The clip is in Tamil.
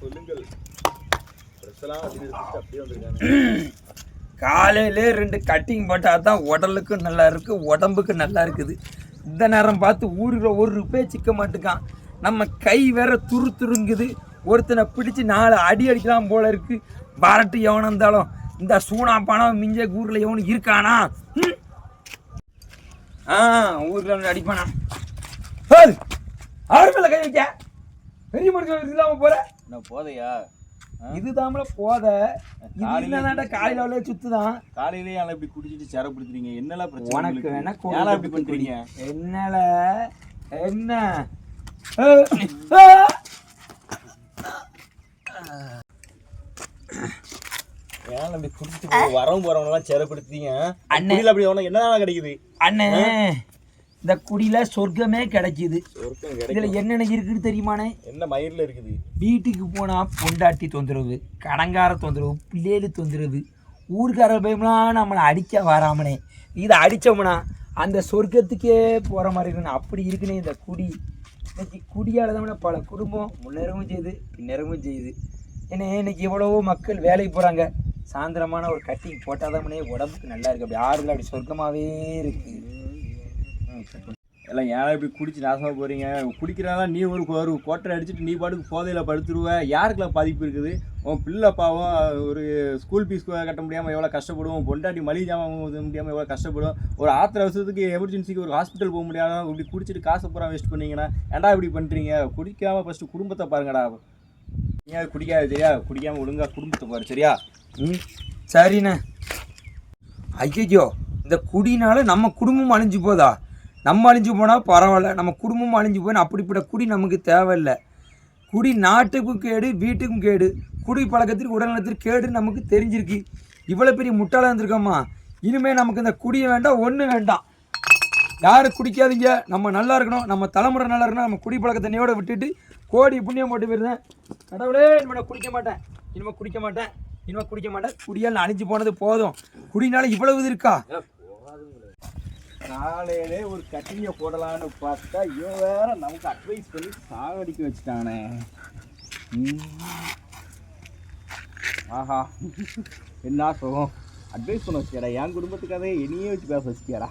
சொல்லுங்கள். காலையிலே 2 கட்டிங் போட்டால் தான் உடலுக்கு நல்லா இருக்கு, உடம்புக்கு நல்லா இருக்குது. இந்த நேரம் பார்த்து ஊருக்குள்ள ஒரு ரூபாய் சிக்க மாட்டுக்கான். நம்ம கை வேற துருங்குது. ஒருத்தனை பிடிச்சி 4 அடி அடிக்கலாம் போல இருக்கு. பாரட்டு எவனம் இருந்தாலும் இந்த சூனா பணம் மிஞ்ச ஊரில் எவனும் இருக்கானா? ஊரில் அடிப்பானா? ஆறு மேல கை வைக்க பெரிய மனுஷன் இல்லாமல் போற நான் போதையா? இதுதாமல போத காலையில சுத்துதான். காலையிலேயே இப்படி குடிச்சிட்டு சேரப்படுத்துறீங்க. என்னெல்லாம் பிரச்சனை உனக்கு வேணா இப்படி பண்றீங்க? என்னல என்ன ஏன் அப்படி குடிச்சிட்டு வரவும் போறவங்க எல்லாம் சேரப்படுத்தீங்க? அண்ணன் அப்படி உனக்கு என்னதான் கிடைக்குது? அண்ணே இந்த குடியில சொர்க்கமே கிடைக்குது. இதுல என்னென்ன இருக்குன்னு தெரியுமானே? என்ன மயிரில் இருக்குது? வீட்டுக்கு போனா பொண்டாட்டி தொந்தரவு, கடங்கார தொந்தரவு, பிள்ளைகள் தொந்தரவு, ஊருக்கார பயம்லாம் நம்மளை அடிக்க வராமனே. இதை அடித்தோம்னா அந்த சொர்க்கத்துக்கே போகிற மாதிரி இருக்குன்னு அப்படி இருக்குன்னே இந்த குடி. இன்னைக்கு குடியால் தான் பல குடும்பம் முன்னேறவும் செய்யுது, பின்னேறவும் செய்யுது. ஏன்னா இன்னைக்கு எவ்வளவோ மக்கள் வேலைக்கு போகிறாங்க. சாயந்தரமான ஒரு கட்டிங் போட்டால் தான் உடம்புக்கு நல்லா இருக்குது. அப்படி ஆறுல அப்படி சொர்க்கமாகவே இருக்குது. எல்லாம் ஏன்னா இப்படி குடிச்சு நாசமாக போகிறீங்க? குடிக்கிறாங்க. நீ ஒரு கோட்டரை அடிச்சுட்டு நீ பாட்டுக்கு போதையில் படுத்துருவ. யாருக்கெல்லாம் பாதிப்பு இருக்குது? உன் பிள்ளை பாவம் ஒரு ஸ்கூல் ஃபீஸ் கட்ட முடியாமல் எவ்வளோ கஷ்டப்படுவோம். பொண்டாட்டி மளிகை ஜாமான் முடியாமல் எவ்வளோ கஷ்டப்படும். ஒரு ஆத்திர அவசரத்துக்கு எமர்ஜென்சிக்கு ஒரு ஹாஸ்பிட்டல் போக முடியாத இப்படி குடிச்சிட்டு காசை பூரா வேஸ்ட் பண்ணீங்கன்னா ஏன்டா இப்படி பண்ணுறீங்க? குடிக்காமல் ஃபஸ்ட்டு குடும்பத்தை பாருங்கடா. நீங்கள் குடிக்காது சரியா? குடிக்காமல் ஒழுங்காக குடும்பத்தை பாரு சரியா? சரிண்ணே. ஐயோ இந்த குடினால நம்ம குடும்பம் அழிஞ்சு போதா? நம்ம அழிஞ்சு போனால் பரவாயில்ல, நம்ம குடும்பம் அழிஞ்சு போனால் அப்படிப்பட்ட குடி நமக்கு தேவையில்லை. குடி நாட்டுக்கும் கேடு, வீட்டுக்கும் கேடு, குடி பழக்கத்திற்கு உடல்நலத்திற்கு கேடுன்னு நமக்கு தெரிஞ்சிருக்கு. இவ்வளோ பெரிய முட்டாளாக இருந்திருக்கோம்மா. இனிமேல் நமக்கு இந்த குடியை வேண்டாம், ஒன்றும் வேண்டாம். யாரும் குடிக்காதீங்க. நம்ம நல்லா இருக்கணும், நம்ம தலைமுறை நல்லா இருக்கணும். நம்ம குடி பழக்க தண்ணியோடு விட்டுட்டு கோடி புண்ணியம் போட்டு போயிருந்தேன். கடவுளே இனிமேல் குடிக்க மாட்டேன், இனிமேல் குடிக்க மாட்டேன், இனிமேல் குடிக்க மாட்டேன். குடியால் அழிஞ்சு போனது போதும். குடினால இவ்வளவு இருக்கா? காலையிலே ஒரு கட்டிங்க போடலான்னு பார்த்தா இவன் வேற நமக்கு அட்வைஸ் பண்ணி சாகடிக்க வச்சுட்டானே. ஆஹா என்ன சுகம்! அட்வைஸ் பண்ண வச்சுக்கடா. என் குடும்பத்துக்காக என்னையே வச்சு பேச வச்சுக்கியாடா.